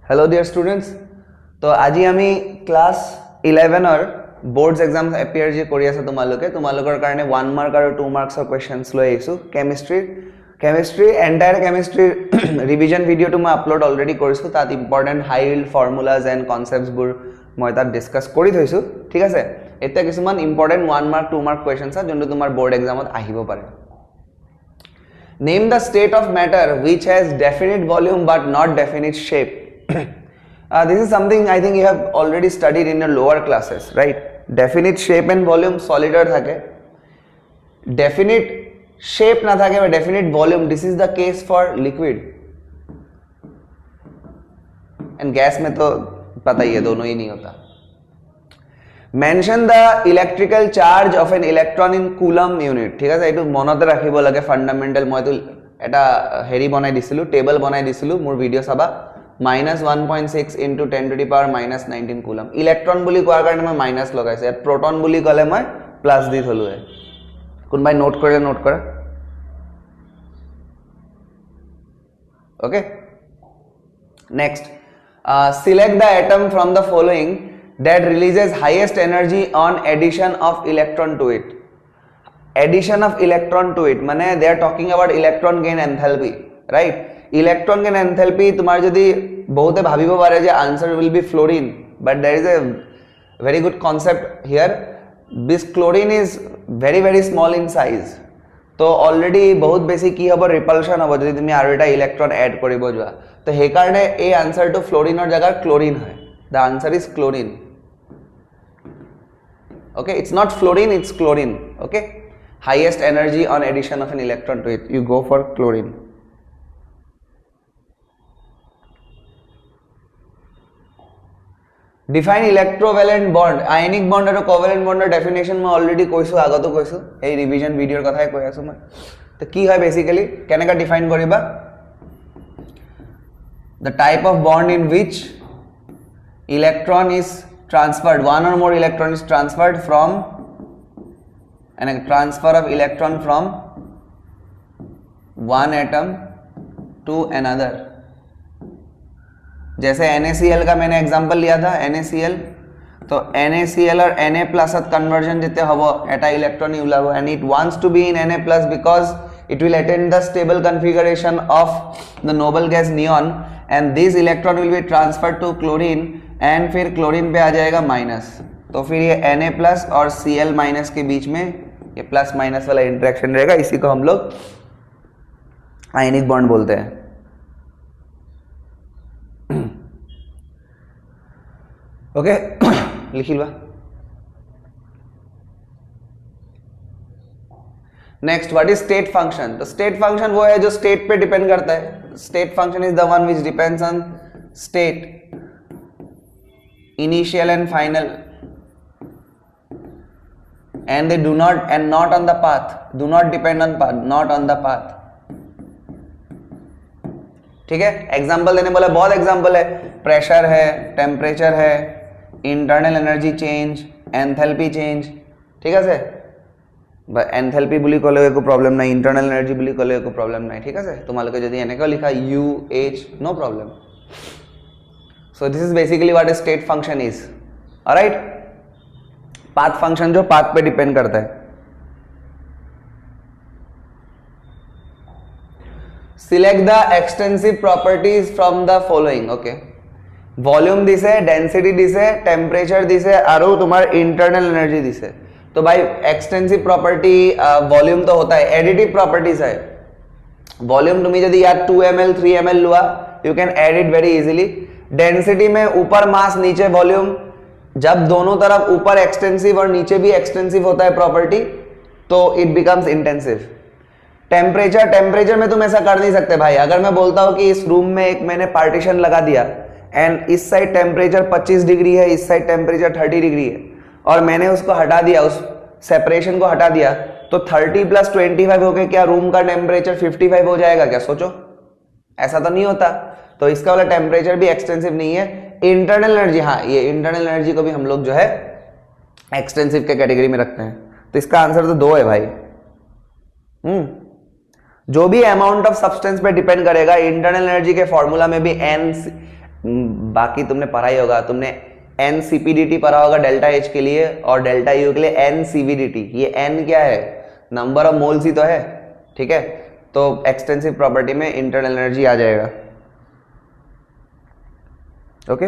Hello dear students, तो আজি আমি ক্লাস 11 बोर्ड्स एग्जाम्स एपियर जी কৰি আছে তোমালোকৰ কাৰণে 1 মাৰ্ক আৰু 2 মাৰ্কছৰ কোৱেশ্চনছ লৈ আহিছো কেমিষ্ট্ৰি এন্টায়াৰ কেমিষ্ট্ৰি ৰিভিজন ভিডিওটো মই আপলোড অলৰেডি কৰিছো তাত important high yield formulas and concepts বোৰ মই তাত ডিসকাস কৰি থৈছো ঠিক আছে এতিয়া কিছুমান ইম্পৰ্টেন্ট 1 মাৰ্ক 2 মাৰ্ক কোৱেশ্চনছ আছে যোনটো তোমাৰ बोर्ड एग्जामত আহিব পাৰে Name the state of matter which has definite volume but not definite shape. This is something I think you have already studied in your lower classes, right? Definite shape and volume solid thake. Definite shape na thake but definite volume. This is the case for liquid. And gas में तो पता ही है दोनों ही नहीं होता. Mention the electrical charge of an electron in coulomb unit. ठीक है এইটো মনতে ৰাখিব লাগে ফান্ডামেন্টাল মই তো এটা হেৰি বনাই দিছিলো টেবল বনাই দিছিলো মোৰ ভিডিও চাবা -1.6 into 10 to the power -19 coulomb electron বুলি কোৱাৰ কাৰণে মই মাইনাস লগাইছো ইয়াত প্ৰোটন বুলি ক'লে মই প্লাস দি থলো হয় কোনবাই নোট কৰা okay next select the atom from the following that releases highest energy on addition of electron to it mane they are talking about electron gain enthalpy right electron gain enthalpy tumar jodi bahute bhabibo pare je answer will be fluorine but there is a very good concept here this chlorine is very small in size to already bahut beshi ki hobo repulsion hobo jodi tumi aru eta electron add koribo joa to he karone a answer to fluorine or jagar chlorine hoy the answer is chlorine okay it's not fluorine it's chlorine okay highest energy on addition of an electron to it you go for chlorine define electrovalent bond ionic bond and covalent bond definition মই already কৈছো আগতো কৈছো এই revision ভিডিওৰ কথাই কৈ আছো মই তো কি হয় বেসিক্যালি কেনেকা ডিফাইন কৰিবা the type of bond in which electron is transferred one or more electron is transferred from and a transfer of electron from one atom to another जैसे NaCl का मैंने एग्जांपल लिया था NaCl तो NaCl और Na plus conversion जिते हबो एटा इलेक्ट्रॉन ही उलाबो and it wants to be in Na plus because it will attain the stable configuration of the noble gas neon and this electron will be transferred to chlorine and फिर chlorine पे आ जाएगा minus तो फिर ये Na plus और Cl minus के बीच में ये प्लस माइनस वाला इंटरेक्शन रहेगा इसी को हम लोग आयनिक बॉन्ड बोलते हैं ओके लिखिल बा next what is state function तो स्टेट फंक्शन वो है जो स्टेट पे डिपेंड करता है state function is the one which depends on state initial and final and they do not and not on the path do not depend on path not on the path ठीक है example देने बोला बहुत example है pressure है temperature है internal energy change enthalpy change ठीक है से एंथैल्पी বুলি কলে একো प्रॉब्लम নাই इंटरनल एनर्जी বুলি কলে একো प्रॉब्लम নাই ঠিক আছে তোমালোকে যদি এনেকৈ লিখা u h no problem So this is basically what a state function is. All right. Path function जो path पे depend करता है. Select the extensive properties from the following. Okay. Volume दिसे, density दिसे, temperature दिसे, आरो तुम्हार internal energy दिसे. तो भाई extensive property volume तो होता है. Additive properties है. Volume तुम्ही यदि यार 2 ml 3 ml लुआ, you can add it very easily. Density में ऊपर मास नीचे वॉल्यूम जब दोनों तरफ ऊपर एक्सटेंसिव और नीचे भी एक्सटेंसिव होता है प्रॉपर्टी तो इट बिकम्स इंटेंसिव टेम्परेचर में तुम ऐसा कर नहीं सकते भाई अगर मैं बोलता हूं कि इस रूम में एक मैंने पार्टीशन लगा दिया एंड इस साइड टेम्परेचर 25 डिग्री है इस साइड टेम्परेचर 30 डिग्री है और मैंने उसको हटा दिया उस सेपरेशन को हटा दिया तो 30 + 25 होके क्या रूम का टेम्परेचर 55 हो जाएगा क्या सोचो ऐसा तो नहीं होता तो इसका वाला टेम्परेचर भी एक्सटेंसिव नहीं है इंटरनल एनर्जी हाँ ये इंटरनल एनर्जी को भी हम लोग जो है एक्सटेंसिव के कैटेगरी में रखते हैं तो इसका आंसर तो 2 है भाई जो भी अमाउंट ऑफ सब्सटेंस पे डिपेंड करेगा इंटरनल एनर्जी के फॉर्मूला में भी बाकी तुमने पढ़ा ही होगा, तुमने NCPDT पढ़ा होगा डेल्टा H के लिए और डेल्टा U के लिए NCVDT। ये N क्या है, नंबर ऑफ मोल्स ही तो है, ठीक है। तो एक्सटेंसिव प्रॉपर्टी में इंटरनल एनर्जी आ जाएगा, ओके।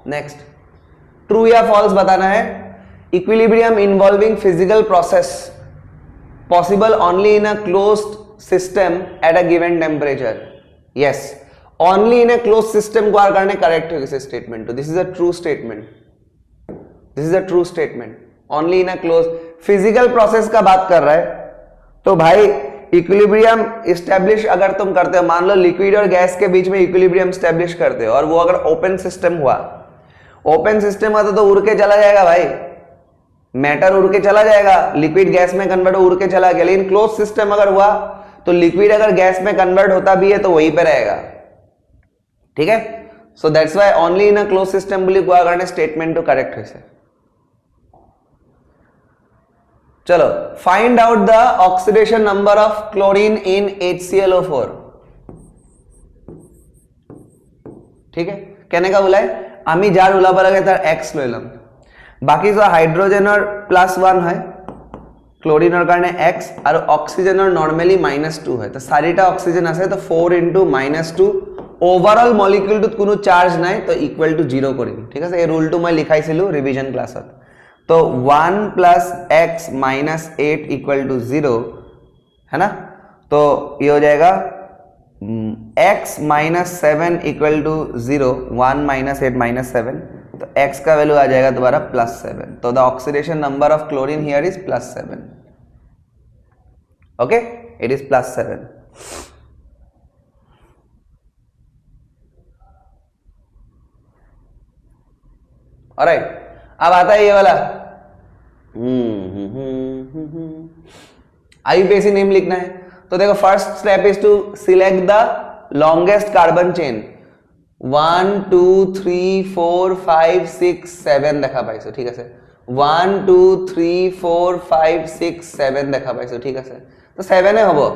नेक्स्ट, ट्रू या फॉल्स बताना है। Equilibrium involving physical process possible only in a closed system at a given temperature. Yes, only in a closed system को करने करेक्ट है इस स्टेटमेंट। तो this is a true statement, this is a true statement. Only in a close, physical process का बात कर रहा है तो भाई इक्विलिब्रियम इस्टेब्लिश अगर तुम करते हो, मान लो लिक्विड और गैस के बीच में इक्विलिब्रियम इस्टेब्लिश करते हो और वो अगर ओपन सिस्टम हुआ, ओपन सिस्टम हुआ तो उड़ के चला जाएगा भाई, मैटर उड़ के चला जाएगा, लिक्विड गैस में कन्वर्ट उड़ के चला गया। लेकिन क्लोज सिस्टम अगर हुआ तो लिक्विड अगर गैस में कन्वर्ट होता भी है तो वहीं पे रहेगा, ठीक है। So that's why only in a close system बोली हुआ करने स्टेटमेंट तो करेक्ट है। चलो, find out the oxidation number of chlorine in HClO4। ठीक है, कहने का बोला है আমি যার ওলাব লাগে তার x লইলাম, বাকি जो হাইড্রোজেনৰ +1 হয়, ক্লোরিনৰ কাৰণে x আৰু অক্সিজেনৰ নরমালি -2 হয়। তো চাৰিটা অক্সিজেন আছে তো 4 × -2 ওভারঅল মলিকিউলটোত কোনো চার্জ নাই তো ইকুয়াল টু 0 কৰিম, ঠিক আছে। এই ৰুলটো মই লিখাইছিলো ৰিভিজন ক্লাছত। तो 1 + x - 8 = 0 है ना। तो ये हो जाएगा x - 7 = 0, 1 - 8 - 7, तो x का वैल्यू आ जाएगा दोबारा +7। तो the oxidation number of chlorine here is +7, okay, it is +7। Alright, अब आता है ये वाला आईयूपीएसी नेम लिखना है। तो देखो first step is to select the longest carbon chain. 1 2 3 4 5 6 7 দেখা পাইছো, ঠিক আছে। 1 2 3 4 5 6 7 দেখা পাইছো, ঠিক আছে। তো 7 এ হবো।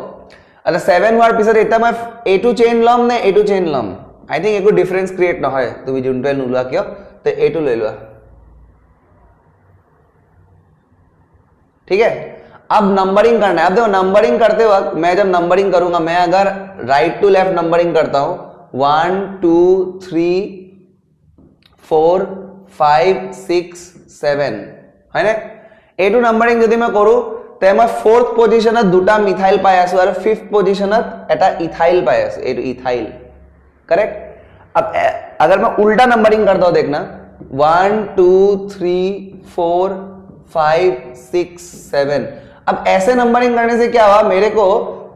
আচ্ছা 7 হোৱাৰ পিছত এটা মই A2 চেইন লম নে A2 চেইন লম, আই থিংক একো ডিফারেন্স ক্রিয়েট নহয়, তুমি যোনটোৱে নোলোৱা কিয় তো A2 লৈ লোৱা, ठीक है। अब नंबरिंग करना है। अब देखो नंबरिंग करते वक्त मैं जब नंबरिंग करूंगा, मैं अगर राइट टू लेफ्ट नंबरिंग करता हूं 1 2 3 4 5 6 7 है ना। A2 नंबरिंग यदि मैं करूं तो मैं 4th पोजिशनत दुटा मिथाइल पाई आसो और 5th पोजिशनत एटा इथाइल पाई आसो, A2 इथाइल, करेक्ट। अब अगर मैं उल्टा नंबरिंग करता हूं देखना 1 2 3 4 5 6 7। अब ऐसे नंबरिंग करने से क्या हुआ, मेरे को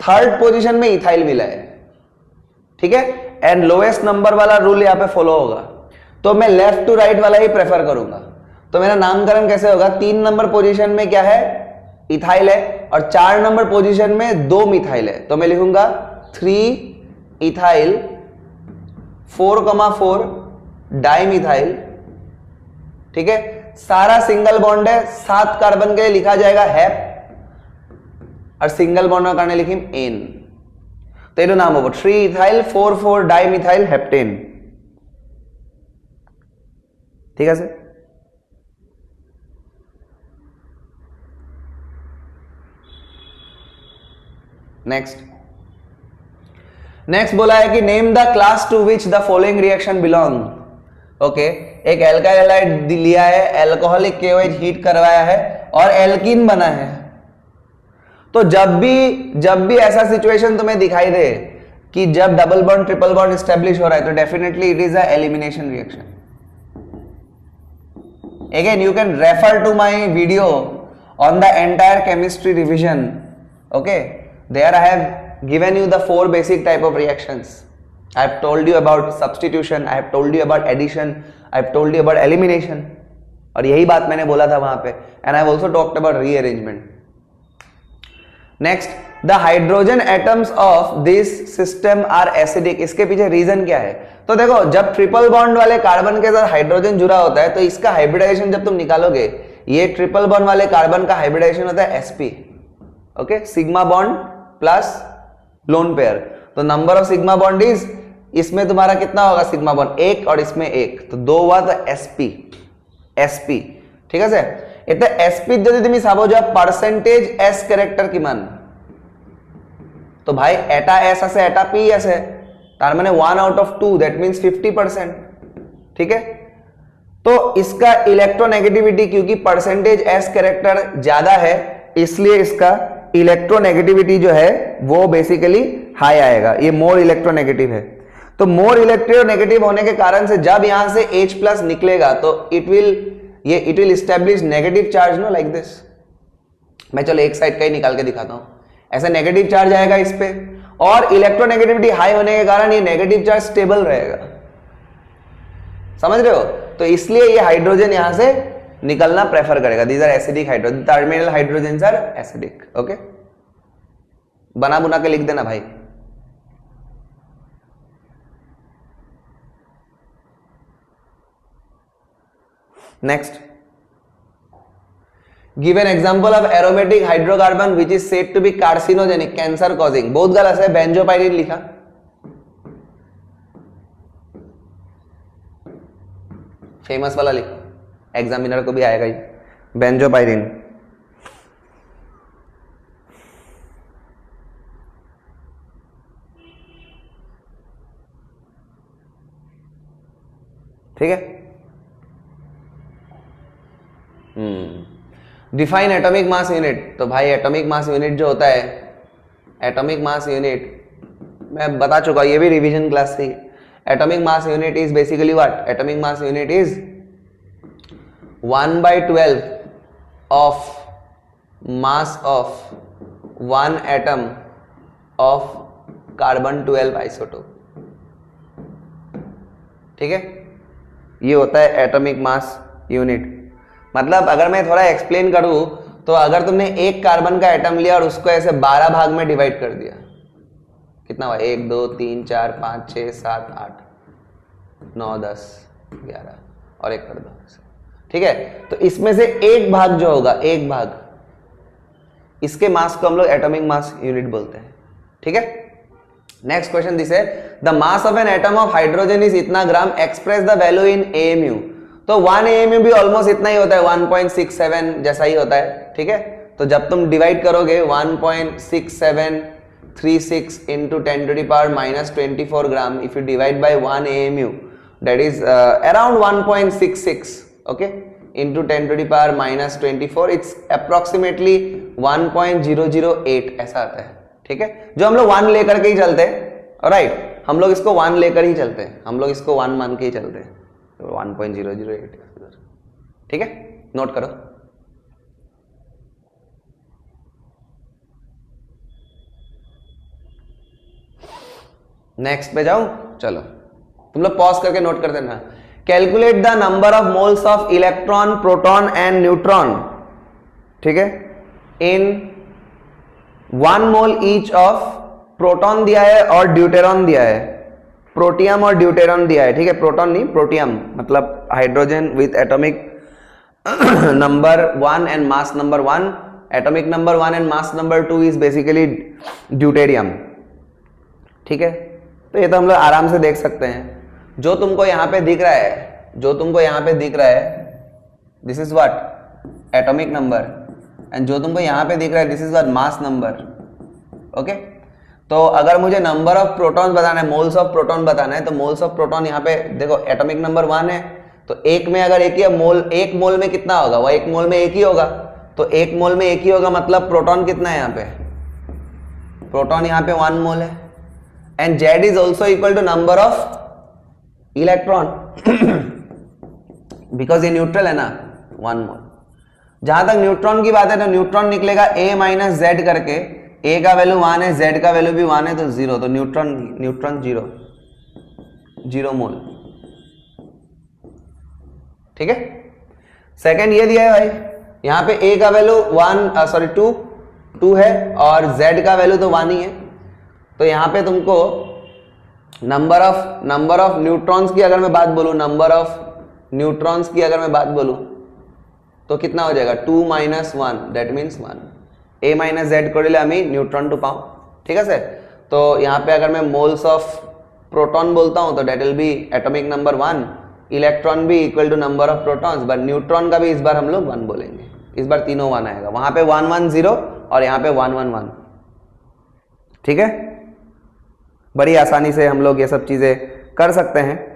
3rd पोजीशन में इथाइल मिला है, ठीक है। एंड लोएस्ट नंबर वाला रूल यहाँ पे फॉलो होगा, तो मैं लेफ्ट टू राइट वाला ही प्रेफर करूंगा। तो मेरा नामकरण कैसे होगा, 3 नंबर पोजीशन में क्या है, इथाइल है, और 4 नंबर पोजीशन में 2 मिथाइल है। तो मैं लिखूंगा 3 इथाइल 4,4 डाइमिथाइल, ठीक है। सारा सिंगल बॉन्ड है, 7 कार्बन के लिए लिखा जाएगा हैप और सिंगल बॉन्ड करने लिखिम एन। तो ये नाम होगा 3 इथाइल 4 4 डाइमिथाइल हेप्टेन, ठीक है सर। नेक्स्ट बोला है कि name the class to which the following reaction belong. Okay, एक एल्काइल हैलाइड लिया है, अल्कोहलिक KOH हीट करवाया है और एल्कीन बना है। तो जब भी ऐसा सिचुएशन तुम्हें दिखाई दे कि जब double bond triple bond establish हो रहा है तो definitely it is a elimination reaction. Again you can refer to my video on the entire chemistry revision, okay, there I have given you the 4 basic type of reactions. I have told you about substitution, I have told you about addition, I have told you about elimination, और यही बात मैंने बोला था वहां पे। and I have also talked about rearrangement. Next, the hydrogen atoms of this system are acidic. इसके पीछे रीजन क्या है, तो देखो जब ट्रिपल बॉन्ड वाले कार्बन के साथ हाइड्रोजन जुड़ा होता है तो इसका हाइब्रिडाइजेशन जब तुम निकालोगे, ये ट्रिपल बॉन्ड वाले कार्बन का हाइब्रिडाइजेशन होता है sp, okay, sigma bond plus lone pair. तो number of sigma bond is, इसमें तुम्हारा कितना होगा सिग्मा बॉन्ड, एक, और इसमें एक, तो 2 हुआ, तो sp, ঠিক আছে। এটা sp যদি তুমি চাবো যে পার্সেন্টেজ s ক্যারেক্টার কিমান, তো ভাই এটা s আছে এটা p আছে, তার মানে 1 आउट ऑफ 2 दैट मींस 50%, ठीक है। तो इसका इलेक्ट्रोनेगेटिविटी, क्योंकि परसेंटेज s कैरेक्टर ज्यादा है इसलिए इसका इलेक्ट्रोनेगेटिविटी जो है वो बेसिकली हाई आएगा, ये मोर इलेक्ट्रोनेगेटिव है। तो मोर इलेक्ट्रोनेगेटिव होने के कारण से जब यहां से H प्लस निकलेगा तो it will establish negative charge, know like this. मैं चलो एक साइड का ही निकाल के दिखाता हूं, ऐसा नेगेटिव चार्ज आएगा इस पे, और इलेक्ट्रोनेगेटिविटी हाई होने के कारण ये नेगेटिव चार्ज स्टेबल रहेगा, समझ रहे हो। तो इसलिए ये हाइड्रोजन यहां से निकलना प्रेफर करेगा। These are acidic hydrogen, terminal hydrogen are acidic, okay. बना बुना के लिख देना भाई। Next, give an example of aromatic hydrocarbon which is said to be carcinogenic, cancer causing. बहुत गलत है, बेंजोपाइरिन लिखा, फेमस वाला लिखो, एग्जामिनर को भी आएगा ही, बेंजोपाइरिन। ठीक है। डिफाइन एटॉमिक मास यूनिट, तो भाई एटॉमिक मास यूनिट जो होता है, एटॉमिक मास यूनिट मैं बता चुका, ये भी रिवीजन क्लास थी। Atomic mass unit is basically what, atomic mass unit is 1/12 of mass of 1 atom of carbon 12 isotope, ठीक है। ये होता है एटॉमिक मास यूनिट। मतलब अगर मैं थोड़ा एक्सप्लेन करूं तो अगर तुमने एक कार्बन का एटम लिया और उसको ऐसे 12 भाग में डिवाइड कर दिया, कितना हुआ, 1 2 3 4 5 6 7 8 9 10 11 और एक कर दो, ठीक है। तो इसमें से एक भाग जो होगा, एक भाग, इसके मास को हम लोग एटॉमिक मास यूनिट बोलते हैं, ठीक है। नेक्स्ट क्वेश्चन दिस है, the mass of an atom of hydrogen is इतना gram, express the value in AMU। तो 1 AMU भी ऑलमोस्ट इतना ही होता है, 1.67 जैसा ही होता है, ठीक है। तो जब तुम डिवाइड करोगे 1.6736 into 10⁻⁻24 gram, if you divide by 1 AMU that is around 1.66, okay, into 10⁻⁻24, it's approximately 1.008 ऐसा आता है, ठीक है। जो हम लोग 1 लेकर के ही चलते हैं, ऑलराइट, हम लोग इसको 1 लेकर ही चलते हैं, हम लोग इसको 1 मान के ही चलते हैं, 1.008, ठीक है, नोट करो। नेक्स्ट पे जाऊं, चलो तुम लोग पॉज करके नोट कर देना। Calculate the number of moles of electron, proton and neutron, ठीक है, इन 1 मोल ईच ऑफ, प्रोटॉन दिया है और ड्यूटेरॉन दिया है, प्रोटियम और ड्यूटेरॉन दिया है, ठीक है, प्रोटॉन नहीं प्रोटियम, मतलब hydrogen with atomic number 1 and mass number 1, atomic number 1 and mass number 2 is basically deuterium, ठीक है। तो ये तो हम लोग आराम से देख सकते हैं। जो तुमको यहां पे दिख रहा है, जो तुमको यहां पे दिख रहा है, this is what, atomic number, and जो तुमको यहां पे दिख रहा है, this is what, mass number, okay. तो अगर मुझे नंबर ऑफ प्रोटॉन बताना है, मोल्स ऑफ प्रोटॉन बताना है, तो मोल्स ऑफ प्रोटॉन यहाँ पे देखो, एटॉमिक नंबर 1 है, तो एक में अगर एक ही मोल, एक मोल में कितना होगा, वो एक मोल में एक ही होगा, तो एक मोल में एक ही होगा, मतलब प्रोटॉन कितना है यहाँ पे, प्रोटॉन यहाँ पे 1 मोल है, and Z is also equal to number of electron, because ये न्यूट्रल है ना, 1 मोल। जहां तक न्यूट्रॉन की बात है, तो न्यूट्रॉन निकलेगा A माइनस Z करके, A का वैल्यू 1 है, Z का वैल्यू भी 1 है, तो 0, तो न्यूट्रॉन 0 मोल, ठीक है। सेकंड ये दिया है भाई, यहां पे A का वैल्यू 2 है और Z का वैल्यू तो 1 ही है, तो यहां पे तुमको नंबर ऑफ न्यूट्रॉन्स की अगर मैं बात बोलूं, नंबर ऑफ न्यूट्रॉन्स की अगर मैं बात बोलूं, तो कितना हो जाएगा, 2 - 1 दैट मीन्स 1। A - Z করলে আমি নিউট্রন টু পাও, ঠিক আছে। तो यहाँ पे अगर मैं मोल्स ऑफ प्रोटॉन बोलता हूँ तो that will be atomic number 1, electron भी equal to number of protons, but neutron का भी इस बार हम लोग 1 बोलेंगे, इस बार तीनों 1 आएगा, वहां पे 1 1 0 और यहाँ पे 1 1 1। ठीक है, बड़ी आसानी से हम लोग ये सब चीजें कर सकते हैं।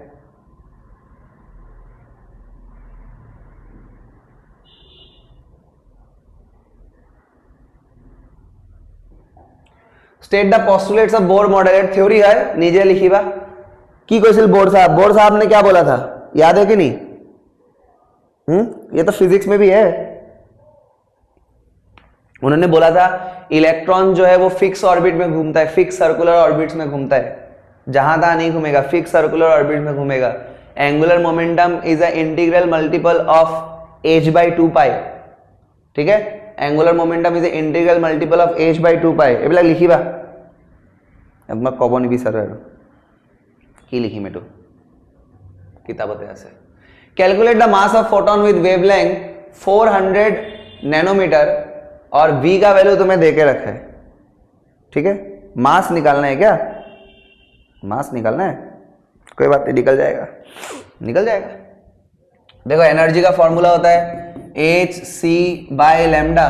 State the postulates of bore moderate theory है, नीचे लिखी बा की क्वेश्चन बोर साहब ने क्या बोला था, याद है कि नहीं? ये तो फिजिक्स में भी है। उन्होंने बोला था इलेक्ट्रॉन जो है वो फिक्स ऑर्बिट में घूमता है, फिक्स सर्कुलर ऑर्बिट्स में घूमता है, जहां तहां नहीं घूमेगा, फिक्स सर्कुलर ऑर्बिट में घूमेगा। Angular momentum is a integral multiple of h/2π। ठीक है, angular momentum is a integral multiple of h/2π। एबला लिखी बा अब मैं कबो नहीं भी सर की लिखी मेटू किताबत আছে। Calculate the mass of photon with wavelength 400 nanometre और v का वैल्यू तुम्हें देके रखा है। ठीक है, मास निकालना है, क्या मास निकालना है, कोई बात नहीं, निकल जाएगा, निकल जाएगा। देखो एनर्जी का फॉर्मूला होता है hc/λ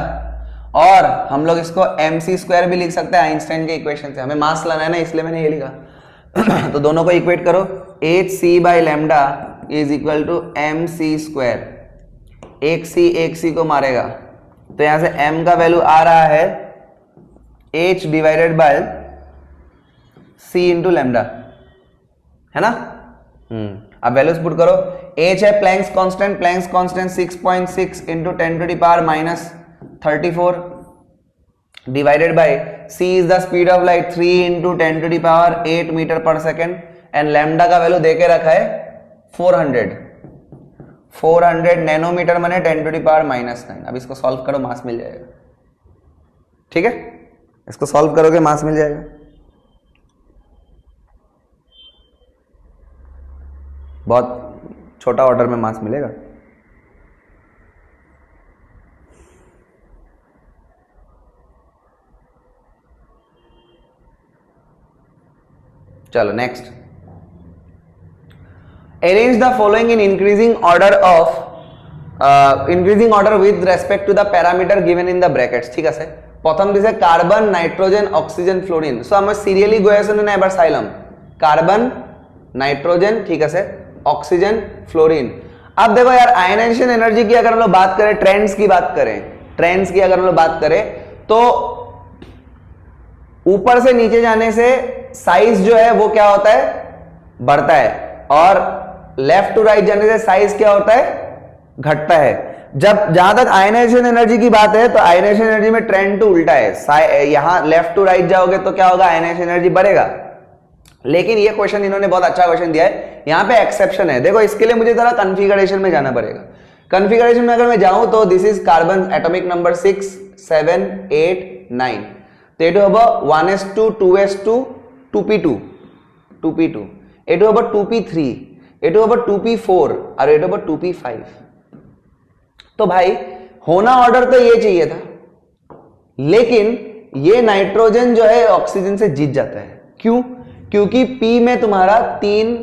और हम लोग इसको mc² भी लिख सकते हैं आइंस्टाइन के इक्वेशन से। हमें मास लाना है ना, इसलिए मैंने ये लिखा। तो दोनों को इक्वेट करो, hc/λ is equal to mc²। एक c को मारेगा तो यहां से m का वैल्यू आ रहा है h divided by c into lambda, है ना। अब वैल्यूज पुट करो, h है Planck's constant, Planck's constant 6.6 into 10⁻⁻34 divided by c is the speed of light 3 into 10⁸ metre per second and lambda का वैल्यू देके रखा है 400 नैनोमीटर माने 10⁻⁹। अब इसको सॉल्व करो, मास मिल जाएगा। ठीक है, इसको सॉल्व करोगे मास मिल जाएगा। बहुत छोटा ऑर्डर में मास मिलेगा। चलो next, arrange the following in increasing order with respect to the parameter given in the brackets. ठीक है, प्रथम दिसे carbon, nitrogen, oxygen, fluorine. So हमें सिरियली गई आছো ना এবার সাইলাম, कार्बन, नाइट्रोजन, ठीक है, ऑक्सीजन, फ्लोरीन। अब देखो यार, आयनाइजेशन एनर्जी की अगर हम लोग बात करें, ट्रेंड्स की बात करें तो ऊपर से नीचे जाने से साइज जो है वो क्या होता है, बढ़ता है, और लेफ्ट टू राइट जाने से साइज क्या होता है, घटता है। जब जहां तक आयनाइजेशन एनर्जी की बात है तो आयनाइजेशन एनर्जी में ट्रेंड टू उल्टा है, यहां लेफ्ट टू राइट जाओगे तो क्या होगा, आयनाइजेशन एनर्जी बढ़ेगा। लेकिन ये क्वेश्चन इन्होंने बहुत अच्छा क्वेश्चन दिया है, यहां पे एक्सेप्शन है। देखो इसके लिए मुझे जरा कॉन्फ़िगरेशन में जाना पड़ेगा। कॉन्फ़िगरेशन में अगर मैं जाऊं तो this is carbon atomic number 6 7 8 9, तो एटू हबो 1s2 2s2 2p2 एटू हबो 2p3 एटू हबो 2p4 और एटू हबो 2p5। तो भाई होना ऑर्डर तो ये चाहिए था, लेकिन ये नाइट्रोजन जो है ऑक्सीजन से जीत जाता है। क्यों? क्योंकि P में तुम्हारा 3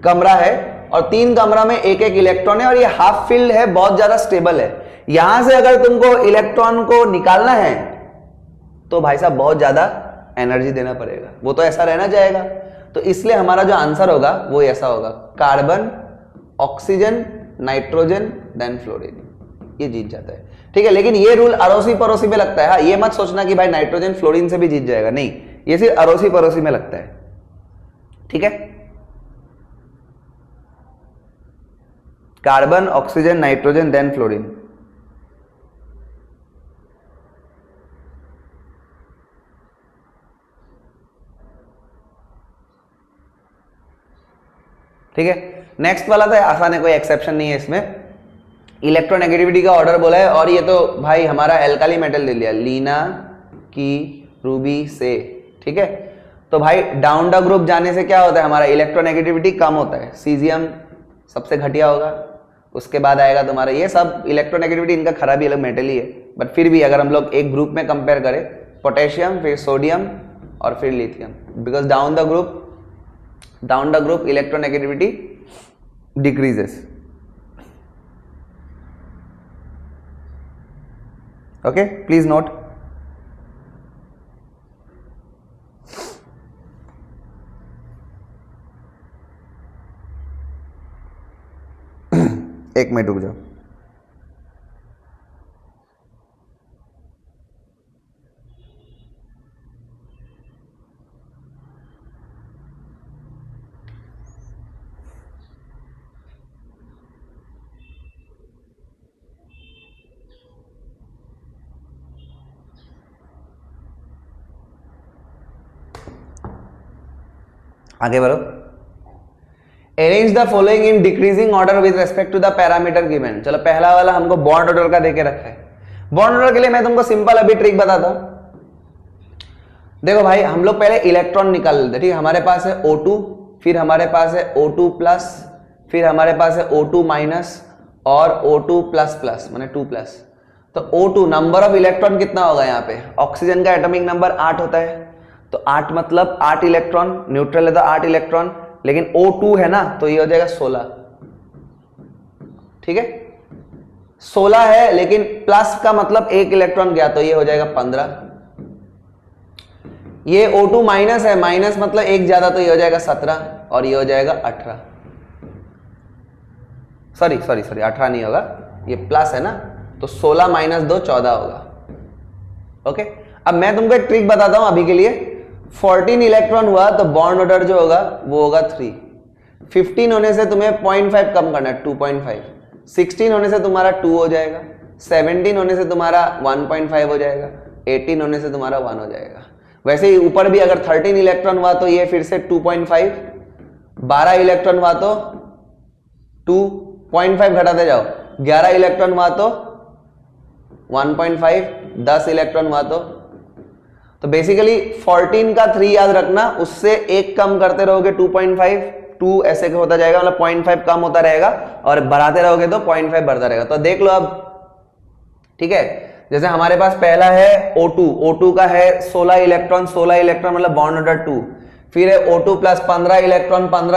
कमरा है और 3 कमरा में एक एक इलेक्ट्रॉन है और ये हाफ फिल्ड है, बहुत ज्यादा स्टेबल है। यहां से अगर तुमको इलेक्ट्रॉन को निकालना है तो भाई साहब बहुत ज्यादा एनर्जी देना पड़ेगा, वो तो ऐसा रहना जाएगा। तो इसलिए हमारा जो आंसर होगा वो ऐसा होगा, carbon, oxygen, nitrogen then fluorine, ये जीत जाता है। ठीक है, लेकिन ये रूल अड़ोसी पड़ोसी में लगता है। हाँ, ये मत सोचना कि भाई नाइट्रोजन फ्लोरीन से भी जीत जाएगा, नहीं, ये सिर्फ अड़ोसी पड़ोसी में लगता है। ठीक है, carbon, oxygen, nitrogen then fluorine. ठीक है, नेक्स्ट वाला तो आसान है, कोई एक्सेप्शन नहीं है इसमें। इलेक्ट्रोनेगेटिविटी का ऑर्डर बोला है और ये तो भाई हमारा एल्काली मेटल ले लिया, लीना की रूबी से। ठीक है, तो भाई डाउन द ग्रुप जाने से क्या होता है, हमारा इलेक्ट्रोनेगेटिविटी कम होता है। सीजियम सबसे घटिया होगा, उसके बाद आएगा तुम्हारा, ये सब इलेक्ट्रोनेगेटिविटी इनका खराब ही अलग मेटल ही है, बट फिर भी अगर हम लोग एक ग्रुप में कंपेयर करें पोटेशियम, फिर सोडियम और फिर lithium, because down the group electronegativity decreases. Okay, please note. एक मिनट रुक जाओ। आगे बढ़ो। Arrange the following in decreasing order with respect to the parameter given. चलो पहला वाला हमको बॉन्ड ऑर्डर का देके रखा है। बॉन्ड ऑर्डर के लिए मैं तुमको सिंपल अभी ट्रिक बताता हूं। देखो भाई, हम लोग पहले इलेक्ट्रॉन निकाल लेते, ठीक है। हमारे पास है O2, फिर हमारे पास है O2 प्लस, फिर हमारे पास है O2 माइनस और O2 प्लस प्लस माने 2 प्लस। तो O2 नंबर ऑफ इलेक्ट्रॉन कितना होगा यहाँ पे? ऑक्सीजन का एटॉमिक नंबर 8 होता है, तो 8 मतलब 8 इलेक्ट्रॉन, न्यूट्रल है तो 8 इलेक्ट्रॉन, लेकिन O2 है ना तो ये हो जाएगा 16, ठीक है। 16 है लेकिन प्लस का मतलब 1 इलेक्ट्रॉन गया तो ये हो जाएगा 15। ये O2 माइनस है, माइनस मतलब 1 ज्यादा तो ये हो जाएगा 17 और ये हो जाएगा 18। सॉरी 18 नहीं होगा, ये प्लस है ना, तो 16 माइनस 2 14 होगा। ओके, अब मैं तुमको एक ट्रिक बताता हूं अभी के लिए। 14 इलेक्ट्रॉन हुआ तो बॉन्ड ऑर्डर जो होगा वो होगा 3। 15 होने से तुम्हें 0.5 कम करना है, 2.5। 16 होने से तुम्हारा 2 हो जाएगा, 17 होने से तुम्हारा 1.5 हो जाएगा, 18 होने से तुम्हारा 1 हो जाएगा। वैसे ही ऊपर भी अगर 13 इलेक्ट्रॉन हुआ तो ये फिर से 2.5, 12 इलेक्ट्रॉन हुआ तो 2.5 घटाते जाओ, 11 इलेक्ट्रॉन हुआ तो 1.5, 10 इलेक्ट्रॉन हुआ तो बेसिकली 14 का 3 याद रखना, उससे एक कम करते रहोगे 2.5, 2 ऐसे होता जाएगा, मतलब 0.5 कम होता रहेगा और बढ़ाते रहोगे तो 0.5 बढ़ता रहेगा। तो देख लो अब, ठीक है। जैसे हमारे पास पहला है O2 का है 16 इलेक्ट्रॉन मतलब बॉन्ड ऑर्डर 2, फिर है O2 प्लस 15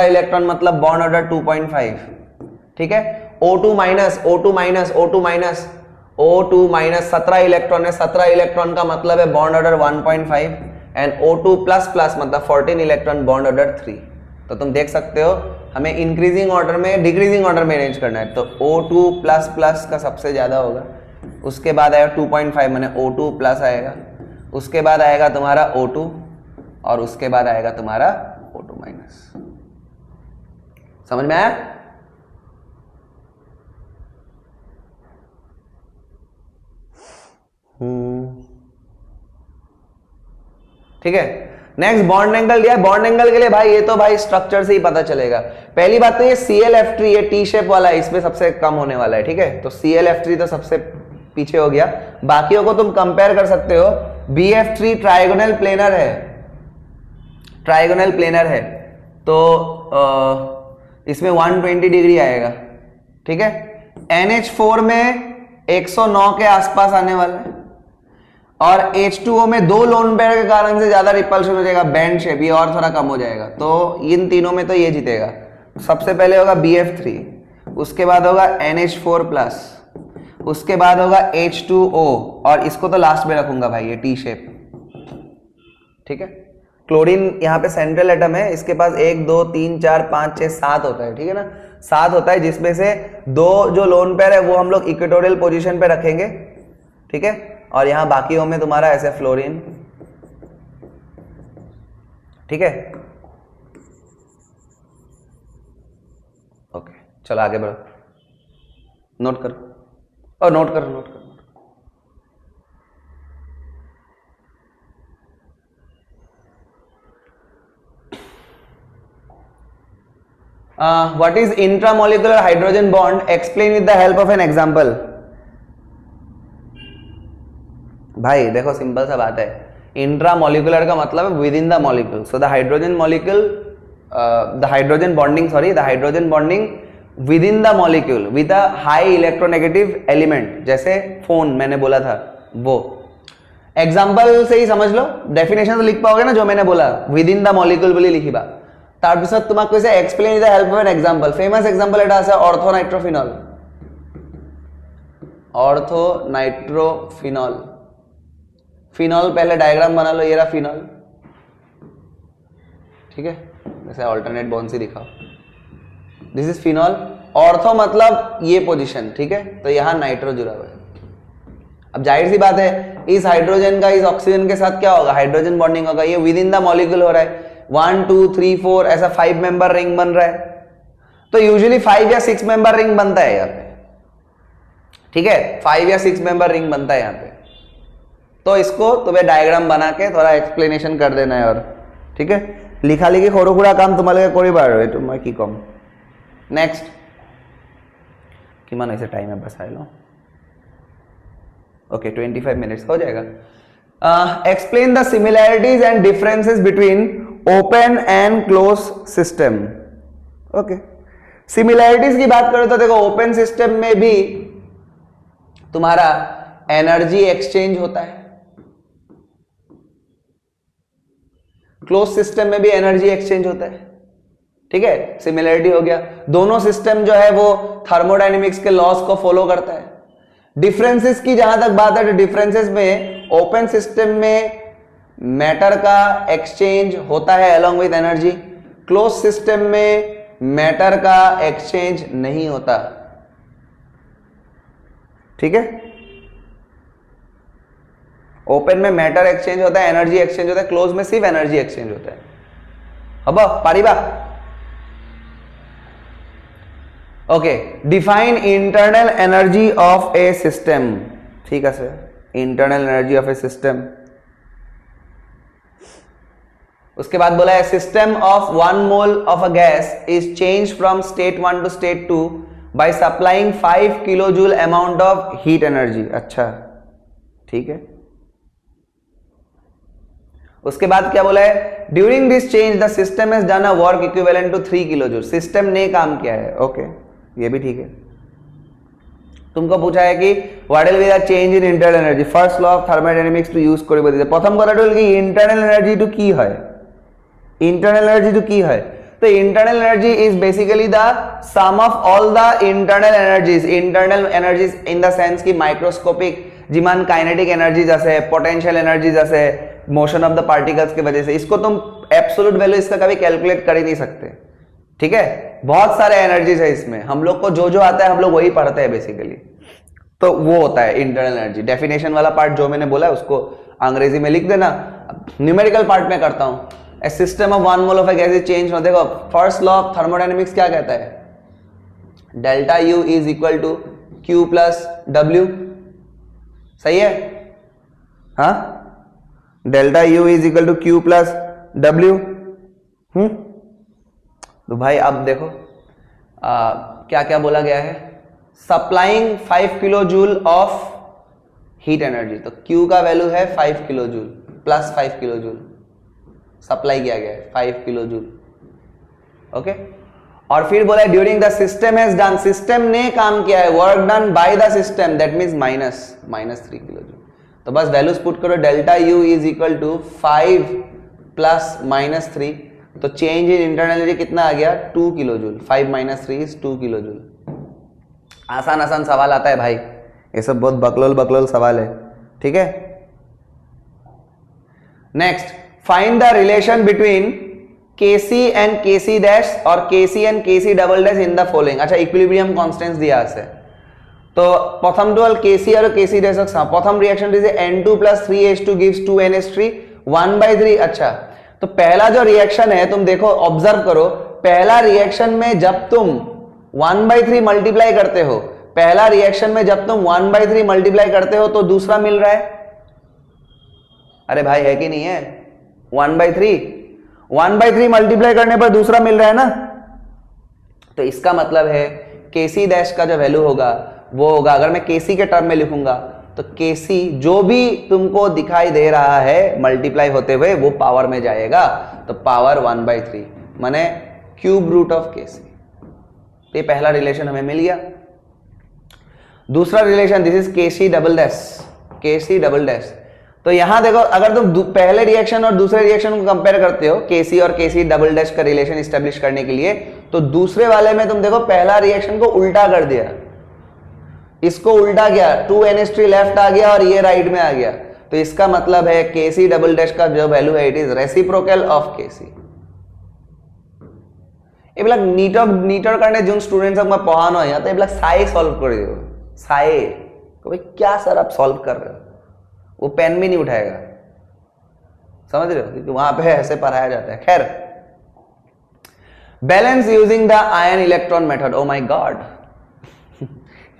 इलेक्ट्रॉन मतलब बॉन्ड ऑर्डर 2.5, ठीक है। O2 माइनस 17 इलेक्ट्रॉन है, 17 इलेक्ट्रॉन का मतलब है bond order 1.5 and O2 plus plus मतलब 14 इलेक्ट्रॉन बॉन्ड ऑर्डर 3। तो तुम देख सकते हो हमें इंक्रीजिंग ऑर्डर में डिक्रीजिंग ऑर्डर में अरेंज करना है, तो O2 प्लस प्लस का सबसे ज्यादा होगा, उसके बाद आएगा 2.5 माने O2 प्लस आएगा, उसके बाद आएगा तुम्हारा O2 और उसके बाद आएगा तुम्हारा O2 माइनस। समझ में आया? ठीक है। नेक्स्ट बॉन्ड एंगल दिया है। बॉन्ड एंगल के लिए भाई ये तो भाई स्ट्रक्चर से ही पता चलेगा। पहली बात तो ये ClF3 ये टी शेप वाला है, इसमें सबसे कम होने वाला है, ठीक है। तो ClF3 तो सबसे पीछे हो गया, बाकियों को तुम कंपेयर कर सकते हो। BF3 ट्राइगोनल प्लेनर है तो इसमें 120 डिग्री आएगा, ठीक है। NH4 में 109 के आसपास आने वाला है और H2O में 2 लोन पेयर के कारण से ज्यादा रिपल्शन हो जाएगा, बैंड शेप, ये और थोड़ा कम हो जाएगा। तो इन तीनों में तो ये जीतेगा। सबसे पहले होगा BF3, उसके बाद होगा NH4 प्लस, उसके बाद होगा H2O और इसको तो लास्ट में रखूंगा भाई, ये टी शेप, ठीक है। क्लोरीन यहाँ पे सेंट्रल एटम है, इसके पास 1 2 3 4 5 6 7 होता है, ठीक है ना, 7 होता है, जिसमें से 2 जो लोन पेयर है वो हम लोग इक्वेटोरियल पोजीशन पे रखेंगे, ठीक है। और यहाँ बाकियों में तुम्हारा ऐसे फ्लोरीन, ठीक है। ओके, चलो आगे बढ़ो, नोट करो और नोट करो। What is intramolecular hydrogen bond? Explain with the help of an example. भाई देखो सिंपल सा बात है, इंट्रामोलिकुलर का मतलब है with in the molecule. So the hydrogen bonding with in the molecule with a high electronegative element, जैसे phone मैंने बोला था वो। एग्जाम्पल से ही समझ लो, डेफिनेशन तो लिख पाओगे ना जो मैंने बोला, विद इन द मॉलिक्यूल बोली लिखी बा। তাৰপিছত তোমাক কৈছে explain with the help of an example। Famous example এটা আছে অর্থোনাইট্রোফিনল। ऑर्थोनाइट्रोफिनॉल, फिनॉल पहले डायग्राम बना लो, ये रहा फिनॉल, ठीक है, जैसे अल्टरनेट बॉन्ड से दिखाओ, दिस इज फिनॉल। ऑर्थो मतलब ये पोजीशन, ठीक है, तो यहां नाइट्रो जुड़ा हुआ है। अब जाहिर सी बात है इस हाइड्रोजन का इस ऑक्सीजन के साथ क्या होगा, हाइड्रोजन बॉन्डिंग होगा, ये विद इन द मॉलिक्यूल हो रहा है, 1 2 3 4 ऐसा 5 मेंबर रिंग बन रहा है। तो यूजुअली 5 या 6 मेंबर रिंग बनता है यहाँ पे, ठीक है, 5 या 6 मेंबर रिंग बनता है यहाँ पे। तो इसको तुम्हें डायग्राम बना के थोड़ा एक्सप्लेनेशन कर देना है, और ठीक है, लिखा लिखी सरू सुरा काम तुम्हारे करिबा आरो एटु मैं की कम। नेक्स्ट किमान ऐसे टाइम है बस, लो ओके 25 मिनट्स हो जाएगा। Explain the similarities and differences between open and close system. Okay, similarities की बात करें तो देखो ओपन सिस्टम में भी तुम्हारा एनर्जी एक्सचेंज होता है, क्लोज सिस्टम में भी एनर्जी एक्सचेंज होता है, ठीक है, सिमिलरिटी हो गया। दोनों सिस्टम जो है वो थर्मोडायनेमिक्स के लॉस को फॉलो करता है। डिफरेंसेस की जहां तक बात है तो डिफरेंसेस में ओपन सिस्टम में मैटर का एक्सचेंज होता है along with energy, close system में मैटर का एक्सचेंज नहीं होता, ठीक है। ओपन में मैटर एक्सचेंज होता है, एनर्जी एक्सचेंज होता है, क्लोज में सिर्फ एनर्जी एक्सचेंज होता है। अब पारिबा okay, define internal energy of a system, ठीक है sir, internal energy of a system. उसके बाद बोला है system of 1 mole of a gas is change from state 1 to state 2 by supplying 5 kilo joule amount of heat energy. अच्छा, ठीक है। उसके बाद क्या बोला है, during this change the system has done a work equivalent to 3 kilo joule. System ने काम किया है, ओके, ये भी ठीक है। तुमको पूछा है कि what will be the change in internal energy, first law of thermodynamics to use करिब दिसे। प्रथम কথাটো হল কি इंटरनल एनर्जी टू की है, इंटरनल एनर्जी टू की है। तो internal energy is basically the sum of all the internal energies, internal energies in the sense की माइक्रोस्कोपिक जिमान काइनेटिक एनर्जीज আছে, पोटेंशियल एनर्जीज আছে, मोशन ऑफ द पार्टिकल्स की वजह से। इसको तुम एब्सोल्यूट वैल्यू इसका कभी कैलकुलेट कर ही नहीं सकते, ठीक है, बहुत सारे एनर्जीज है इसमें, हम लोग को जो जो आता है हम लोग वही पढ़ते हैं बेसिकली। तो वो होता है इंटरनल एनर्जी। डेफिनेशन वाला पार्ट जो मैंने बोला है उसको अंग्रेजी में लिख देना, न्यूमेरिकल पार्ट में करता हूं। A system of 1 mole of a gas is change, देखो फर्स्ट लॉ ऑफ थर्मोडायनेमिक्स क्या कहता है, delta you is equal to Q plus W, सही है, हाँ, delta you is equal to Q plus W. तो भाई अब देखो क्या क्या बोला गया है, supplying 5 kilo joule of heat energy, तो Q का वैल्यू है 5 kilo joule plus 5 kilo joule supply किया गया है 5 किलो जूल, ओके। और फिर बोला during the system has done, system ने काम किया है, work done by the system, that means minus 3 kilo joule. तो बस वैल्यूज पुट करो, delta you is equal to 5 plus -3, तो चेंज इन इंटरनल एनर्जी कितना आ गया, 2 kilo joule, 5 - 3 is 2 kilo joule. आसान आसान सवाल आता है भाई, ये सब बहुत बकलोल सवाल है, ठीक है। Next, find the relation between Kc and Kc dash और Kc and Kc double dash in the following. अच्छा, इक्विलिब्रियम कांस्टेंट्स दिया আছে, तो प्रथम टू Kc और Kc डैश का प्रथम रिएक्शन दिसे N2 + 3H2 गिव्स 2NH3 1/3। अच्छा, तो पहला जो रिएक्शन है तुम देखो, ऑब्जर्व करो, पहला रिएक्शन में जब तुम 1/3 मल्टीप्लाई करते हो, पहला रिएक्शन में जब तुम 1/3 मल्टीप्लाई करते हो तो दूसरा मिल रहा है, अरे भाई है कि नहीं है, 1/3 मल्टीप्लाई करने पर दूसरा मिल रहा है ना। तो इसका मतलब है Kc डैश का जो वैल्यू होगा वो होगा, अगर मैं Kc के टर्म में लिखूंगा तो Kc जो भी तुमको दिखाई दे रहा है मल्टीप्लाई होते हुए वो पावर में जाएगा, तो पावर 1/3 माने क्यूब रूट ऑफ Kc। तो ये पहला रिलेशन हमें मिल गया। दूसरा relation, this is Kc double dash, Kc double dash, तो यहां देखो, अगर तुम पहले रिएक्शन और दूसरे रिएक्शन को कंपेयर करते हो केसी और केसी डबल डैश का रिलेशन एस्टेब्लिश करने के लिए, तो दूसरे वाले में तुम देखो पहला रिएक्शन को उल्टा कर दिया, इसको उल्टा किया, 2NH3 लेफ्ट आ गया और ये राइट में आ गया। तो इसका मतलब है केसी डबल डैश का जो वैल्यू है it is reciprocal of KC. এইবিলাক नीटर करने जो स्टूडेंट्स मैं पढ़ानो है तो এইবিলাক साई सॉल्व कर दियो, साई तो भाई क्या सर आप सॉल्व कर रहे हो, वो पेन भी नहीं उठाएगा, समझ रहे हो, क्योंकि वहां पे ऐसे पढ़ाया जाता है। खैर, balance using the ion electron method, oh my God,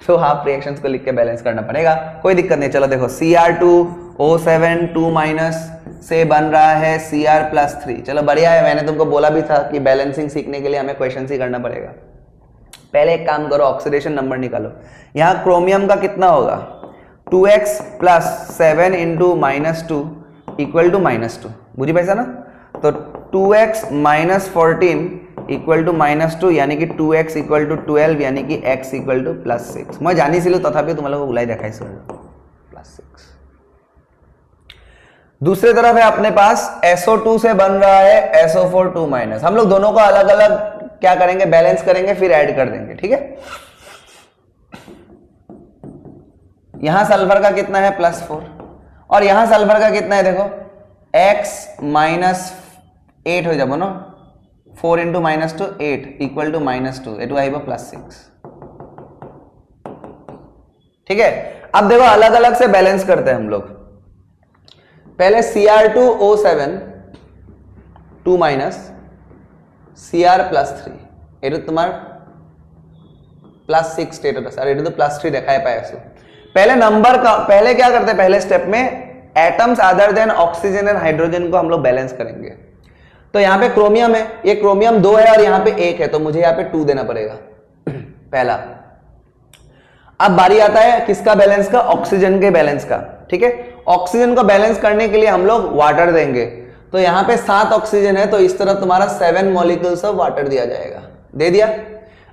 तो हाफ रिएक्शंस को लिख के बैलेंस करना पड़ेगा, कोई दिक्कत नहीं। चलो देखो Cr2O7 2- से बन रहा है Cr+3, चलो बढ़िया है, मैंने तुमको बोला भी था कि बैलेंसिंग सीखने के लिए हमें क्वेश्चन ही करना पड़ेगा। पहले एक काम करो, ऑक्सीडेशन नंबर निकालो। यहां क्रोमियम का कितना होगा, 2x + 7 × -2 = -2, बुझी पैसा ना। तो 2x - 14 = -2 यानी कि 2x = 12 यानी कि x = +6। मैं जानिছিলো तथापि तुम्हारे ओलाई देखाइছো +6। दूसरे तरफ है अपने पास SO2 से बन रहा है SO4 2-। हम लोग दोनों को अलग अलग क्या करेंगे, बैलेंस करेंगे, फिर ऐड कर देंगे, ठीक है। यहां सल्फर का कितना है +4 और यहां सल्फर का कितना है, देखो x - 8 हो जाबो ना, 4 × -2 8 = -2, एटू आइबो +6, ठीक है। अब देखो अलग अलग से बैलेंस करते हैं हम लोग। पहले Cr2O7 2- Cr+3, एटू तुम्हार +6 स्टेट होता है, एटू तो +3 देखाई पाएছো। पहले नंबर का, पहले क्या करते हैं, पहले स्टेप में atoms other than oxygen and hydrogen को हम लोग बैलेंस करेंगे। तो यहां पे क्रोमियम है, ये क्रोमियम 2 है और यहां पे 1 है, तो मुझे यहां पे 2 देना पड़ेगा पहला। अब बारी आता है किसका बैलेंस का, ऑक्सीजन के बैलेंस का, ठीक है। ऑक्सीजन को बैलेंस करने के लिए हम लोग वाटर देंगे, तो यहां पे 7 ऑक्सीजन है, तो इस तरफ तुम्हारा 7 मॉलिक्यूल्स ऑफ वाटर दिया जाएगा, दे दिया।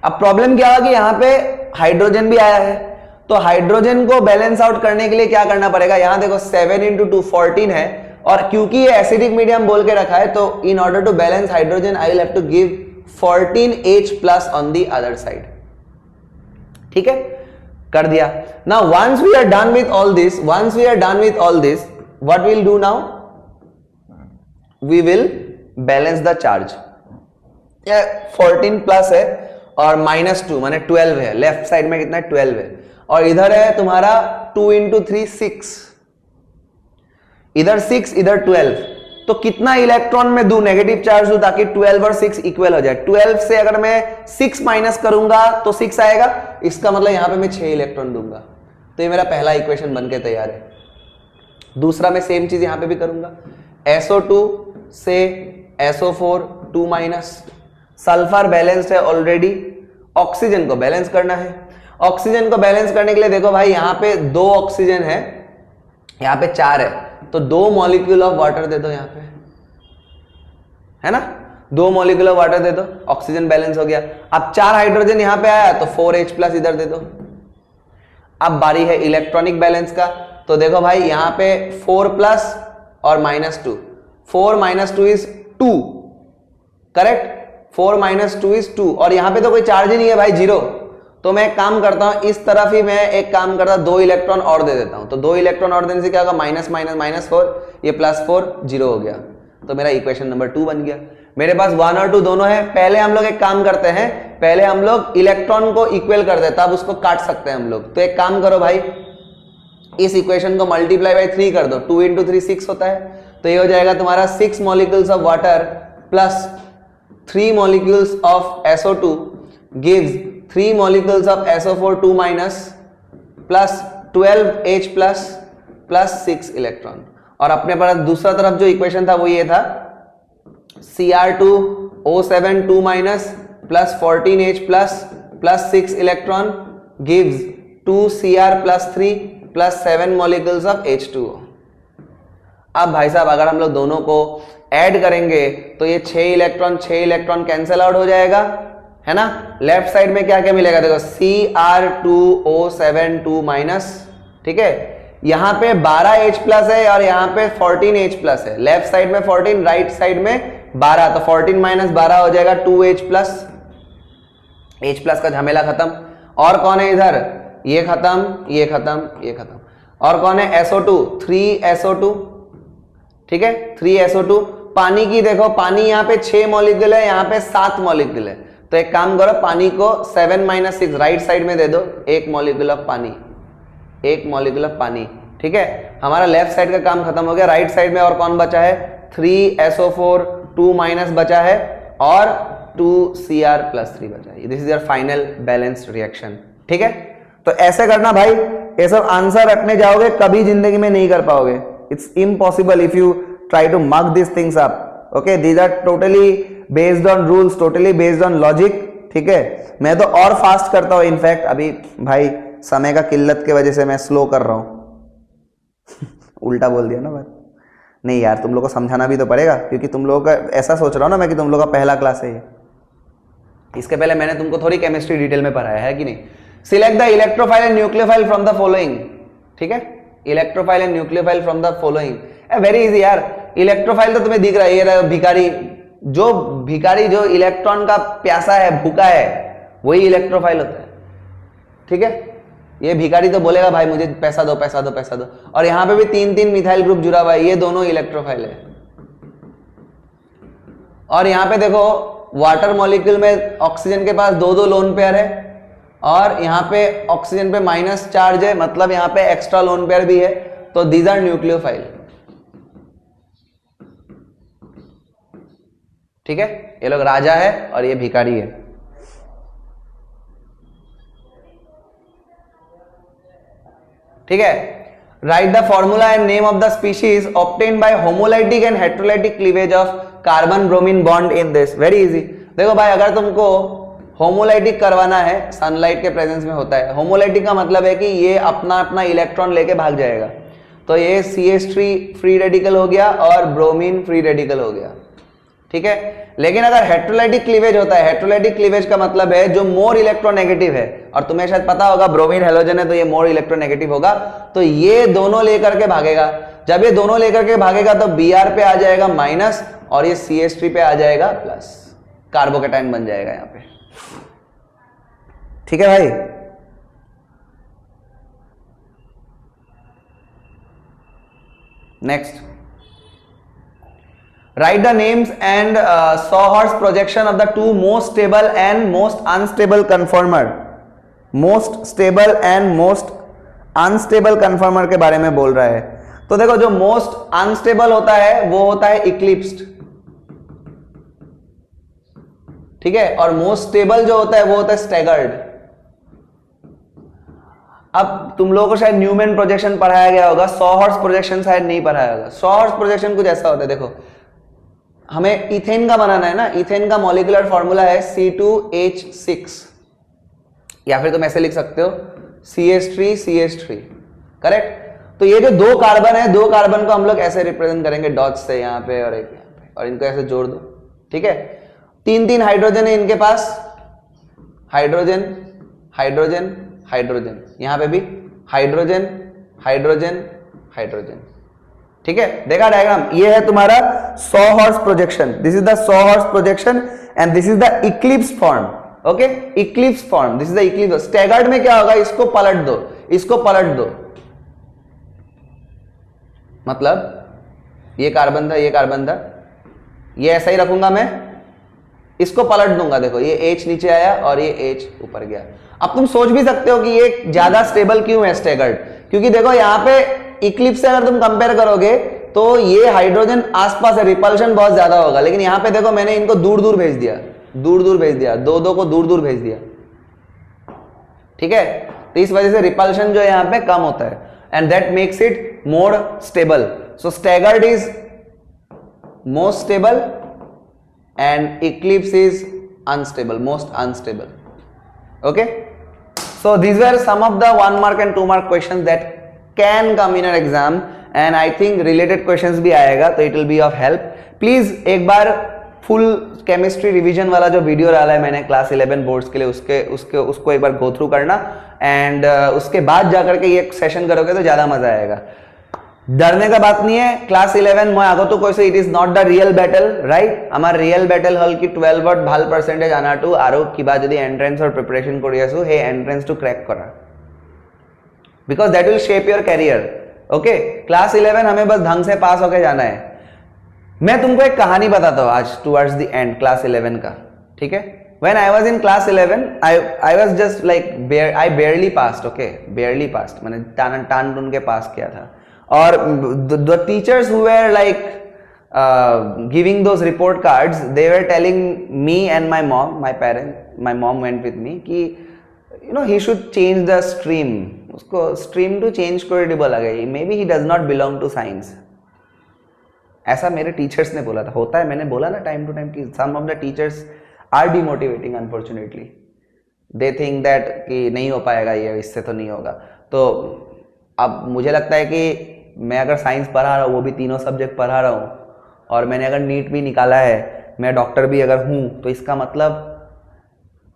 अब प्रॉब्लम क्या होगा कि यहां पे हाइड्रोजन भी आया है, तो हाइड्रोजन को बैलेंस आउट करने के लिए क्या करना पड़ेगा, यहां देखो 7 × 2 14 है, और क्योंकि ये एसिडिक मीडियम बोल के रखा है, तो in order to balance hydrogen I will have to give 14H+ on the other side, ठीक है, कर दिया। Now once we are done with all this, what we will do now, we will balance the charge. 14+ है और -2 माने 12 है, left side में कितना है 12 है, और इधर है तुम्हारा 2 × 3 6, इधर 6 इधर 12, तो कितना इलेक्ट्रॉन में दूं, नेगेटिव चार्ज दूं ताकि 12 और 6 इक्वल हो जाए। 12 से अगर मैं 6 माइनस करूंगा तो 6 आएगा, इसका मतलब यहां पे मैं 6 इलेक्ट्रॉन दूंगा, तो ये मेरा पहला इक्वेशन बनके तैयार है। दूसरा मैं सेम चीज यहां पे भी करूंगा, SO2 से SO4 2-। सल्फर बैलेंस्ड है ऑलरेडी, ऑक्सीजन को बैलेंस करना है। ऑक्सीजन को बैलेंस करने के लिए देखो भाई, यहां पे 2 ऑक्सीजन है, यहां पे 4 है, तो 2 मॉलिक्यूल ऑफ वाटर दे दो, यहां पे है ना, 2 मॉलिक्यूल ऑफ वाटर दे दो, ऑक्सीजन बैलेंस हो गया। अब 4 हाइड्रोजन यहां पे आया तो 4H+ इधर दे दो। अब बारी है इलेक्ट्रॉनिक बैलेंस का, तो देखो भाई यहां पे 4+ और -2, 4 - 2 इज 2, करेक्ट, 4 - 2 इज 2, और यहां पे तो कोई चार्ज ही नहीं है भाई, 0, तो मैं एक काम करता हूं, इस तरफ ही मैं एक काम करता हूं, 2 इलेक्ट्रॉन और दे देता हूं, तो 2 इलेक्ट्रॉन और देने से क्या होगा, -4, ये +4 0 हो गया, तो मेरा इक्वेशन नंबर 2 बन गया। मेरे पास 1 और 2 दोनों है। पहले हम लोग एक काम करते हैं, पहले हम लोग इलेक्ट्रॉन को इक्वल कर देते, तब उसको काट सकते हैं हम लोग। तो एक काम करो भाई, इस इक्वेशन को मल्टीप्लाई बाय 3 कर दो, 2 × 3 6 होता है, तो ये हो जाएगा तुम्हारा 6 molecules of water plus 3 molecules of SO2 gives 3 molecules of SO4 2- plus 12H+ plus 6 electron. और अपने पास दूसरा तरफ जो इक्वेशन था वो ये था, Cr2O7 2- plus 14H+ plus 6 electron gives 2Cr+3 plus 7 molecules of H2O। अब भाई साहब अगर हम लोग दोनों को ऐड करेंगे तो ये 6 इलेक्ट्रॉन कैंसिल आउट हो जाएगा, है ना। लेफ्ट साइड में क्या क्या मिलेगा, देखो Cr2O7 2-, ठीक है, यहाँ पे 12H प्लस है और यहाँ पे 14H प्लस है, लेफ्ट साइड में 14, राइट साइड में 12, तो 14 माइनस 12 हो जाएगा 2H प्लस, H प्लस का झमेला खत्म। और कौन है इधर, ये खत्म, ये खत्म, ये खत्म। और कौन है SO2, 3SO2, ठीक है, 3SO2। पानी की देखो, पानी यहाँ पे 6 मॉलिक्यूल है, यहाँ पे 7 मॉलिक्यूल है, तो एक काम करो, पानी को 7 माइनस 6 राइट साइड में दे दो, एक मॉलिक्यूल ऑफ पानी, एक मॉलिक्यूल ऑफ पानी, ठीक है। हमारा लेफ्ट साइड का काम खत्म हो गया। राइट साइड में और कौन बचा है, 3SO4, 2 माइनस बचा है और 2Cr प्लस 3 बचा है। This is your final balanced reaction, ठीक है। तो ऐसे करना भाई, ये सब आंसर रखने जाओगे कभी जिंदगी में नहीं कर पाओगे, it's impossible if you try to mug this things up, okay. These are totally based on rules, totally based on logic, ठीक है। मैं तो और फास्ट करता हूं, इनफैक्ट अभी भाई समय का किल्लत की वजह से मैं स्लो कर रहा हूं उल्टा बोल दिया ना बात, नहीं यार तुम लोग को समझाना भी तो पड़ेगा, क्योंकि तुम लोगों का ऐसा सोच रहा हूं ना मैं कि तुम लोग का पहला क्लास है ये। इसके पहले मैंने तुमको थोड़ी केमिस्ट्री डिटेल में पढ़ाया है कि नहीं। Select the electrophile and nucleophile from the following, ठीक है, electrophile and nucleophile from the following, very easy यार। इलेक्ट्रोफाइल तो तुम्हें दिख रहा है, ये भिखारी, जो इलेक्ट्रॉन का प्यासा है, भूखा है, वही इलेक्ट्रोफाइल होता है, ठीक है। ये भिखारी तो बोलेगा भाई मुझे पैसा दो, पैसा दो, पैसा दो। और यहां पे भी 3-3 मिथाइल ग्रुप जुड़ा हुआ है, ये दोनों इलेक्ट्रोफाइल है। और यहां पे देखो वाटर मॉलिक्यूल में ऑक्सीजन के पास 2-2 लोन पेयर है, और यहां पे ऑक्सीजन पे माइनस चार्ज है, मतलब यहां पे एक्स्ट्रा लोन पेयर भी है, तो दीज आर न्यूक्लियोफाइल, ठीक है। ये लोग राजा है और ये भिखारी है, ठीक है। Write the formula and name of the species obtained by homolytic and heterolytic cleavage of carbon bromine bond in this, very easy. देखो भाई, अगर तुमको होमोलाइटिक करवाना है, सनलाइट के प्रेजेंस में होता है। होमोलाइटिक का मतलब है कि ये अपना अपना इलेक्ट्रॉन लेके भाग जाएगा, तो ये CH3 फ्री रेडिकल हो गया और ब्रोमीन फ्री रेडिकल हो गया, ठीक है। लेकिन अगर हेटेरोलाइटिक क्लीवेज होता है, हेटेरोलाइटिक क्लीवेज का मतलब है जो मोर इलेक्ट्रोनेगेटिव है, और तुम्हें शायद पता होगा ब्रोमीन हेलोजन है तो ये मोर इलेक्ट्रोनेगेटिव होगा, तो ये दोनों लेकर के भागेगा। जब ये दोनों लेकर के भागेगा तो Br पे आ जाएगा माइनस और ये CH3 पे आ जाएगा प्लस, कार्बोकेटाइन बन जाएगा यहां पे, ठीक है भाई। Next, write the names and Sawhorse projection of the two most stable and most unstable conformer, most stable and most unstable conformer के बारे में बोल रहा है। तो देखो, जो most unstable होता है वो होता है eclipsed, ठीक है, और most stable जो होता है वो होता है staggered। अब तुम लोगों को शायद न्यूमैन प्रोजेक्शन पढ़ाया गया होगा, सॉहॉर्स प्रोजेक्शन शायद नहीं पढ़ाया होगा। सॉहॉर्स प्रोजेक्शन कुछ ऐसा होता है, देखो हमें इथेन का बनाना है ना, इथेन का मॉलिक्यूलर फॉर्मूला है C2H6, या फिर तुम ऐसे लिख सकते हो CH3, करेक्ट। तो ये जो 2 कार्बन है, 2 कार्बन को हम लोग ऐसे रिप्रेजेंट करेंगे डॉट्स से, यहाँ पे और एक यहाँ पे, और इनको ऐसे जोड़ दो, ठीक है। 3-3 हाइड्रोजन है इनके पास, हाइड्रोजन, हाइड्रोजन, हाइड्रोजन, यहां पे भी हाइड्रोजन, हाइड्रोजन, हाइड्रोजन, ठीक है। देखा डायग्राम, ये है तुम्हारा sawhorse projection, this is the sawhorse projection and this is the eclipse form, okay, eclipse form, this is the eclipse. Staggered में क्या होगा, इसको पलट दो, इसको पलट दो, मतलब ये कार्बन था, ये कार्बन था, ये ऐसा ही रखूंगा मैं, इसको पलट दूंगा, देखो ये H नीचे आया और ये H ऊपर गया। अब तुम सोच भी सकते हो कि ये ज्यादा स्टेबल क्यों है स्टैगर्ड, क्योंकि देखो यहाँ पे इक्लिप्स से अगर तुम कंपेयर करोगे तो ये हाइड्रोजन आसपास है, रिपल्शन बहुत ज्यादा होगा, लेकिन यहाँ पे देखो मैंने इनको दूर दूर भेज दिया, दूर दूर भेज दिया, 2-2 को दूर दूर भेज दिया, ठीक है। तो इस वजह से रिपल्शन जो है यहाँ पे कम होता है, and that makes it more stable. So staggered is most stable and eclipse is unstable, most unstable, okay. So these were some of the 1 mark and 2 mark questions that can come in an exam, and I think related questions भी आएगा, तो it will be of help. Please एक बार full chemistry revision वाला जो video डाला है मैंने class 11 boards के लिए, उसको एक बार गो थ्रू करना एंड उसके बाद जाकर के ये सेशन करोगे तो ज्यादा मजा आएगा। डरने का बात नहीं है। क्लास 11 मैं आगो तो कैसे it is not the real battle right. আমার রিয়েল ব্যাটেল হল কি 12 ভাল পার্সেন্টেজ আনাটো আৰু কিবা যদি এন্ট্রেন্সৰ প্ৰিপাৰেচন কৰি আছো সেই এন্ট্রেন্সটো ক্র্যাক কৰা, because that will shape your career. Okay, class 11 हमें बस ढंग से पास होके जाना है। मैं तुमको एक कहानी बताता हूँ आज टुवर्ड्स द एंड क्लास 11 का, ठीक है। When I was in class 11 I was just like I barely passed, okay, barely passed, मैंने टान टून के पास किया था। और the teachers who were like giving those report cards, they were telling me and my mom, my mom went with me कि you know he should change the stream, उसको stream to change कर बोला गया, maybe he does not belong to science, ऐसा मेरे teachers ने बोला था। होता है, मैंने बोला ना टाइम टू टाइम कि some of the teachers are demotivating unfortunately, they think that कि नहीं हो पाएगा ये, इससे तो नहीं होगा। तो अब मुझे लगता है कि मैं अगर साइंस पढ़ा रहा हूँ, वो भी तीनों सब्जेक्ट पढ़ा रहा हूँ, और मैंने अगर नीट भी निकाला है, मैं डॉक्टर भी अगर हूँ, तो इसका मतलब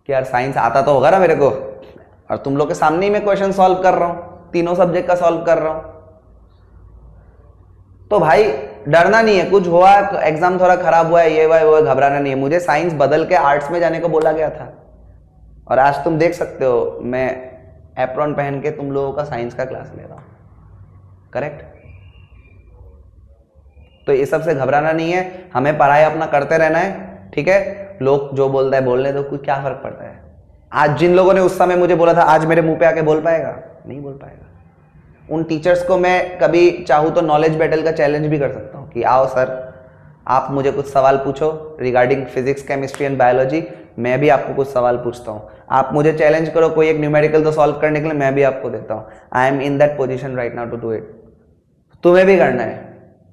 कि यार साइंस आता तो होगा ना मेरे को। और तुम लोग के सामने ही मैं क्वेश्चन सॉल्व कर रहा हूँ, तीनों सब्जेक्ट का सॉल्व कर रहा हूँ। तो भाई डरना नहीं है, कुछ हुआ एग्जाम थोड़ा खराब हुआ है, ये हुआ वो, घबराना नहीं है। मुझे साइंस बदल के आर्ट्स में जाने को बोला गया था, और आज तुम देख सकते हो मैं एप्रॉन पहन के तुम लोगों का साइंस का क्लास ले रहा हूँ, करेक्ट। तो ये सब से घबराना नहीं है, हमें पढ़ाई अपना करते रहना है, ठीक है। लोग जो बोलता है बोलने दो, कुछ क्या फर्क पड़ता है। आज जिन लोगों ने उस समय मुझे बोला था, आज मेरे मुंह पे आके बोल पाएगा? नहीं बोल पाएगा। उन टीचर्स को मैं कभी चाहूँ तो नॉलेज बैटल का चैलेंज भी कर सकता हूँ कि आओ सर, आप मुझे कुछ सवाल पूछो regarding physics, chemistry and biology, मैं भी आपको कुछ सवाल पूछता हूँ। आप मुझे चैलेंज करो कोई एक न्यूमेरिकल तो सॉल्व करने के लिए, मैं भी आपको देता हूँ। I am in that position right now to do it. तुम्हें भी करना है।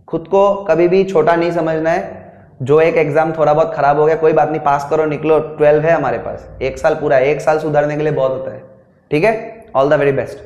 खुद को कभी भी छोटा नहीं समझना है। जो एक एग्जाम थोड़ा बहुत खराब हो गया, कोई बात नहीं, पास करो, निकलो, 12 है हमारे पास, एक साल पूरा, एक साल सुधरने के लिए बहुत होता है, ठीक है। All the very best.